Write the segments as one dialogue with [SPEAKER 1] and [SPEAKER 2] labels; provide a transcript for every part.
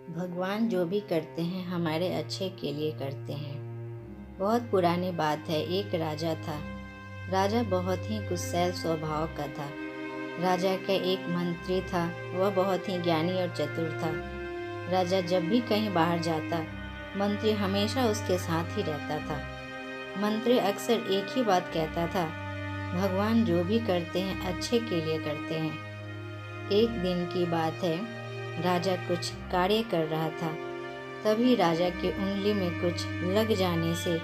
[SPEAKER 1] भगवान जो भी करते हैं हमारे अच्छे के लिए करते हैं। बहुत पुरानी बात है, एक राजा था। राजा बहुत ही गुस्सैल स्वभाव का था। राजा का एक मंत्री था, वह बहुत ही ज्ञानी और चतुर था। राजा जब भी कहीं बाहर जाता, मंत्री हमेशा उसके साथ ही रहता था। मंत्री अक्सर एक ही बात कहता था, भगवान जो भी करते हैं अच्छे के लिए करते हैं। एक दिन की बात है, राजा कुछ कार्य कर रहा था। तभी राजा की उंगली में कुछ लग जाने से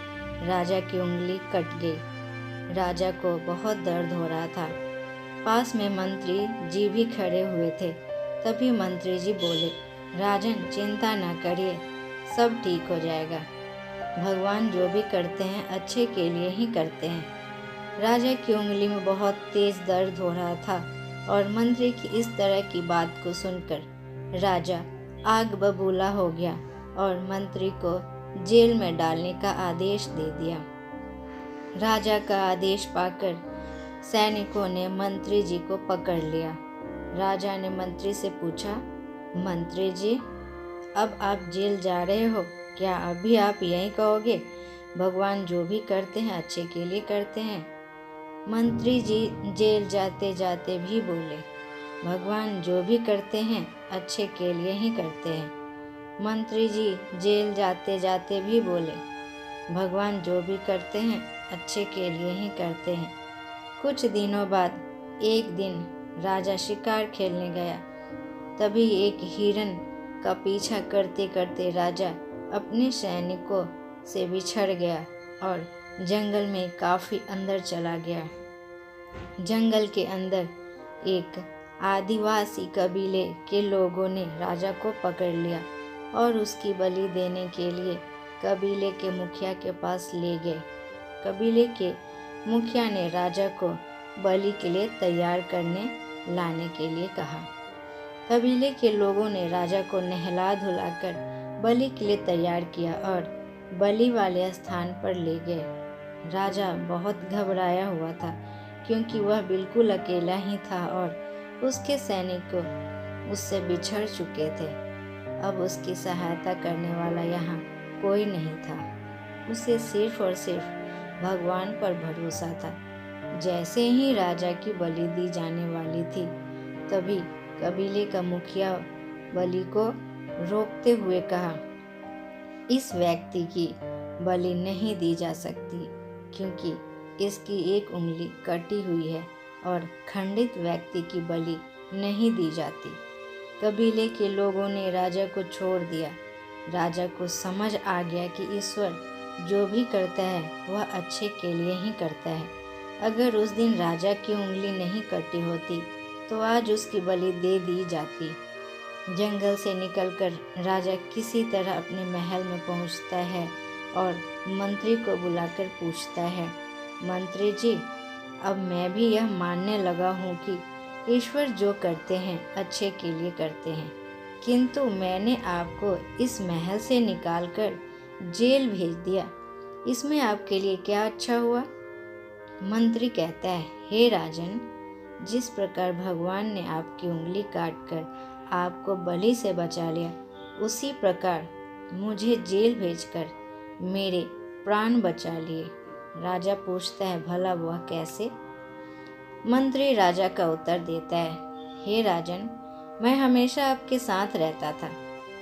[SPEAKER 1] राजा की उंगली कट गई। राजा को बहुत दर्द हो रहा था। पास में मंत्री जी भी खड़े हुए थे। तभी मंत्री जी बोले, राजन चिंता ना करिए, सब ठीक हो जाएगा। भगवान जो भी करते हैं अच्छे के लिए ही करते हैं। राजा की उंगली में बहुत तेज दर्द हो रहा था और मंत्री की इस तरह की बात को सुनकर राजा आग बबूला हो गया और मंत्री को जेल में डालने का आदेश दे दिया। राजा का आदेश पाकर सैनिकों ने मंत्री जी को पकड़ लिया। राजा ने मंत्री से पूछा, मंत्री जी, अब आप जेल जा रहे हो, क्या अभी आप यही कहोगे, भगवान जो भी करते हैं अच्छे के लिए करते हैं? मंत्री जी जेल जाते जाते भी बोले, भगवान जो भी करते हैं अच्छे के लिए ही करते हैं। मंत्री जी जेल जाते जाते भी बोले, भगवान जो भी करते हैं अच्छे के लिए ही करते हैं। कुछ दिनों बाद एक दिन राजा शिकार खेलने गया। तभी एक हिरन का पीछा करते करते राजा अपने सैनिकों से बिछड़ गया और जंगल में काफ़ी अंदर चला गया। जंगल के अंदर एक आदिवासी कबीले के लोगों ने राजा को पकड़ लिया और उसकी बलि देने के लिए कबीले के मुखिया के पास ले गए। कबीले के मुखिया ने राजा को बलि के लिए तैयार करने लाने के लिए कहा। कबीले के लोगों ने राजा को नहला धुलाकर बलि के लिए तैयार किया और बलि वाले स्थान पर ले गए। राजा बहुत घबराया हुआ था क्योंकि वह बिल्कुल अकेला ही था और उसके सैनिक उससे बिछड़ चुके थे। अब उसकी सहायता करने वाला यहाँ कोई नहीं था। उसे सिर्फ और सिर्फ भगवान पर भरोसा था। जैसे ही राजा की बलि दी जाने वाली थी, तभी कबीले का मुखिया बलि को रोकते हुए कहा, इस व्यक्ति की बलि नहीं दी जा सकती क्योंकि इसकी एक उंगली कटी हुई है और खंडित व्यक्ति की बलि नहीं दी जाती। कबीले के लोगों ने राजा को छोड़ दिया। राजा को समझ आ गया कि ईश्वर जो भी करता है वह अच्छे के लिए ही करता है। अगर उस दिन राजा की उंगली नहीं कटी होती तो आज उसकी बलि दे दी जाती। जंगल से निकलकर राजा किसी तरह अपने महल में पहुंचता है और मंत्री को बुलाकर पूछता है, मंत्री जी, अब मैं भी यह मानने लगा हूँ कि ईश्वर जो करते हैं अच्छे के लिए करते हैं, किंतु मैंने आपको इस महल से निकालकर जेल भेज दिया, इसमें आपके लिए क्या अच्छा हुआ? मंत्री कहता है, हे राजन, जिस प्रकार भगवान ने आपकी उंगली काटकर आपको बलि से बचा लिया, उसी प्रकार मुझे जेल भेजकर मेरे प्राण बचा लिए। राजा पूछता है, भला वह कैसे? मंत्री राजा का उत्तर देता है, हे राजन, मैं हमेशा आपके साथ रहता था।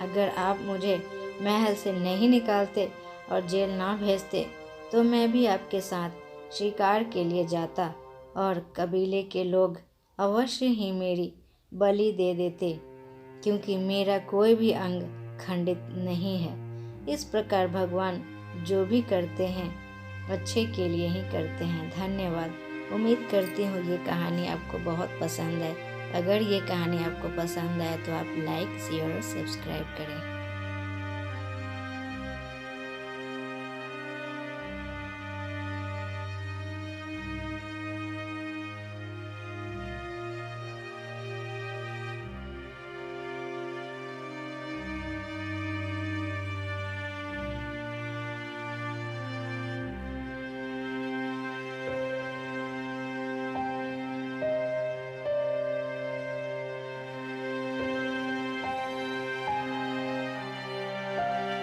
[SPEAKER 1] अगर आप मुझे महल से नहीं निकालते और जेल ना भेजते तो मैं भी आपके साथ शिकार के लिए जाता और कबीले के लोग अवश्य ही मेरी बलि दे देते क्योंकि मेरा कोई भी अंग खंडित नहीं है। इस प्रकार भगवान जो भी करते हैं अच्छे के लिए ही करते हैं। धन्यवाद। उम्मीद करती हूँ ये कहानी आपको बहुत पसंद है। अगर ये कहानी आपको पसंद आए तो आप लाइक, शेयर और सब्सक्राइब करें।